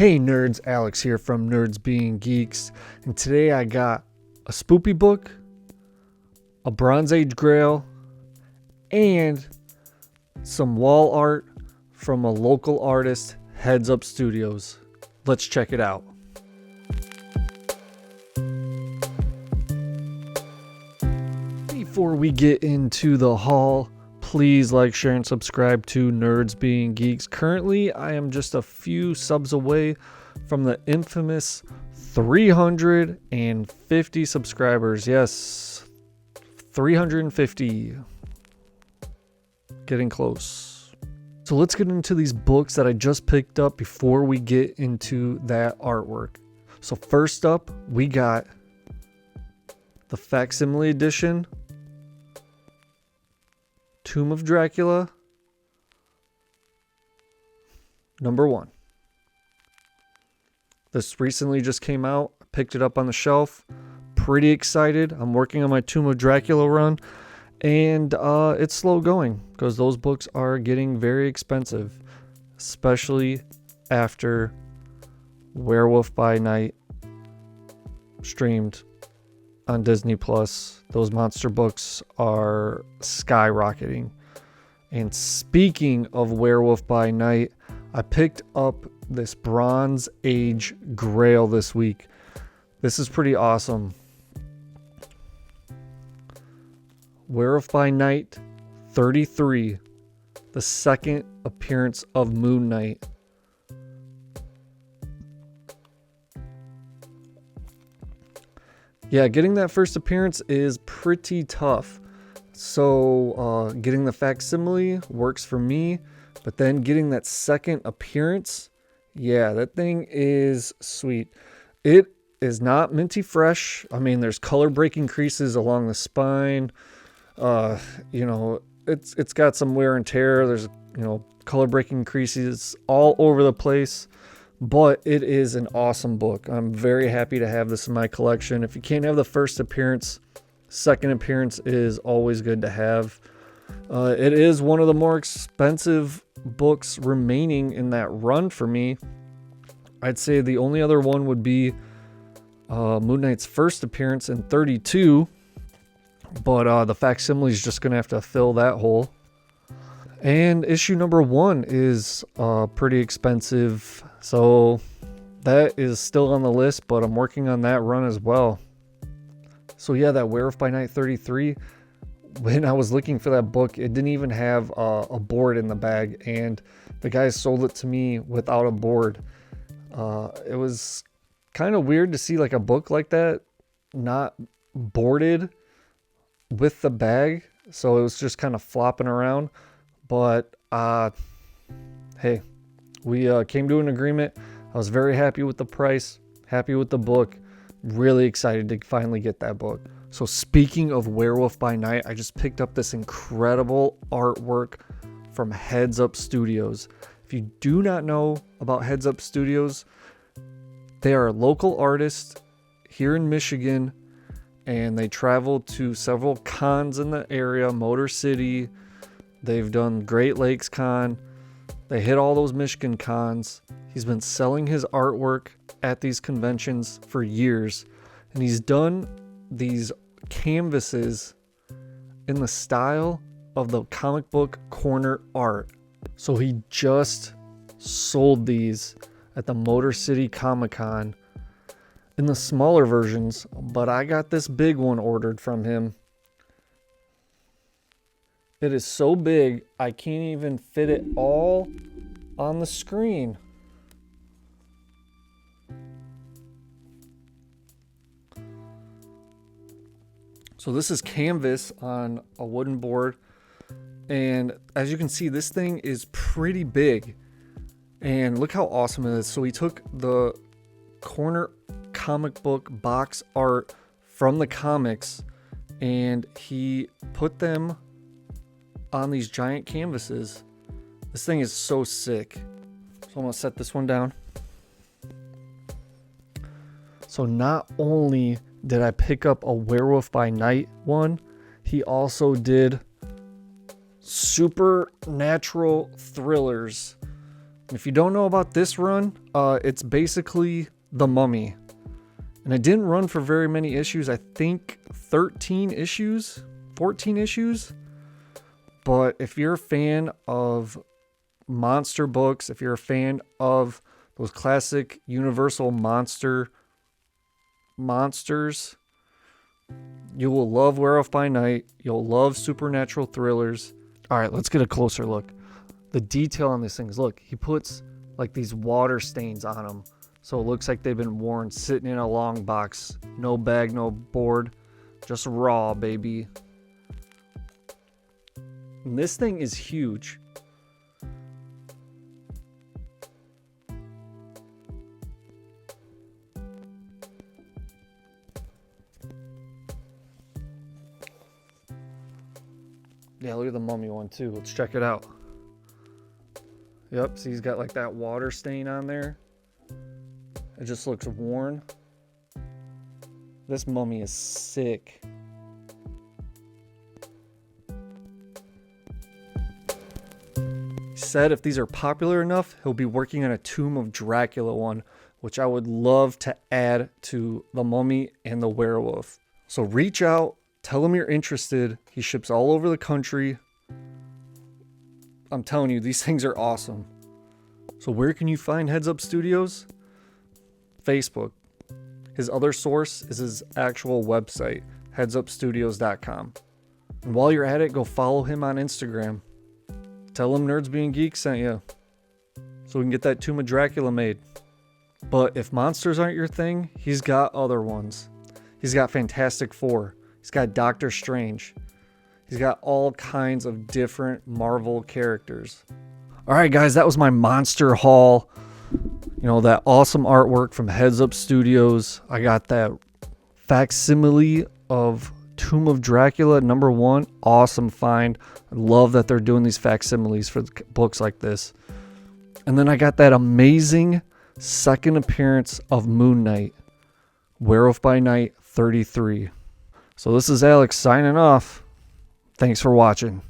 Hey nerds, Alex here from Nerds Being Geeks, and today I got a spoopy book, a Bronze Age Grail, and some wall art from a local artist, Heads Up Studios. Let's check it out. Before we get into the haul, please like, share, and subscribe to Nerds Being Geeks. Currently, I am just a few subs away from the infamous 350 subscribers. Yes, 350. Getting close. So let's get into these books that I just picked up before we get into that artwork. So first up, we got the facsimile edition, Tomb of Dracula, #1. This recently just came out. I picked it up on the shelf. Pretty excited. I'm working on my Tomb of Dracula run, and it's slow going because those books are getting very expensive, especially after Werewolf by Night streamed on Disney Plus. Those monster books are skyrocketing. And speaking of Werewolf by Night, I picked up this Bronze Age Grail this week. This is pretty awesome. Werewolf by Night 33, the second appearance of Moon Knight. Yeah, getting that first appearance is pretty tough. So getting the facsimile works for me, but then getting that second appearance, yeah, that thing is sweet. It is not minty fresh. I mean, there's color breaking creases along the spine. It's got some wear and tear. There's, color breaking creases all over the place. But it is an awesome book. I'm very happy to have this in my collection. If you can't have the first appearance, second appearance is always good to have. It is one of the more expensive books remaining in that run for me. I'd say the only other one would be Moon Knight's first appearance in 32. But the facsimile is just going to have to fill that hole. And issue #1 is pretty expensive. So that is still on the list, but I'm working on that run as well. So yeah, that Werewolf by Night 33, when I was looking for that book, it didn't even have a board in the bag, and the guys sold it to me without a board. It was kind of weird to see like a book like that not boarded with the bag, so it was just kind of flopping around. But hey, we came to an agreement. I was very happy with the price, happy with the book, really excited to finally get that book. So speaking of Werewolf by Night, I just picked up this incredible artwork from Heads Up Studios. If you do not know about Heads Up Studios, they are local artists here in Michigan, and they travel to several cons in the area, Motor City. They've done Great Lakes Con. They hit all those Michigan cons. He's been selling his artwork at these conventions for years. And he's done these canvases in the style of the comic book corner art. So he just sold these at the Motor City Comic Con in the smaller versions. But I got this big one ordered from him. It is so big, I can't even fit it all on the screen. So this is canvas on a wooden board. And as you can see, this thing is pretty big. And look how awesome it is. So he took the corner comic book box art from the comics, and he put them on these giant canvases. This thing is so sick. So I'm gonna set this one down. So not only did I pick up a Werewolf by Night one, he also did supernatural thrillers If you don't know about this run, it's basically The Mummy. And it didn't run for very many issues. I think 13 issues, 14 issues. But if you're a fan of monster books, if you're a fan of those classic Universal monsters, you will love Werewolf by Night. You'll love supernatural thrillers. All right, let's get a closer look. The detail on these things. Look, he puts like these water stains on them. So it looks like they've been worn sitting in a long box. No bag, no board. Just raw, baby. And this thing is huge. Yeah, look at the Mummy one too. Let's check it out. Yep, see he's got like that water stain on there. It just looks worn. This Mummy is sick. He said if these are popular enough, he'll be working on a Tomb of Dracula one, which I would love to add to the Mummy and the Werewolf. So reach out, tell him you're interested. He ships all over the country. I'm telling you, these things are awesome. So where can you find Heads Up Studios? Facebook. His other source is his actual website, headsupstudios.com. And while you're at it, go follow him on Instagram. Tell him Nerds Being Geeks sent you, so we can get that Tomb of Dracula made. But if monsters aren't your thing, he's got other ones. He's got Fantastic Four. He's got Doctor Strange. He's got all kinds of different Marvel characters. All right, guys, that was my monster haul. You know, that awesome artwork from Heads Up Studios. I got that facsimile of Tomb of Dracula #1. Awesome find. I love that they're doing these facsimiles for books like this. And then I got that amazing second appearance of Moon Knight, Werewolf by Night 33. So this is Alex signing off. Thanks for watching.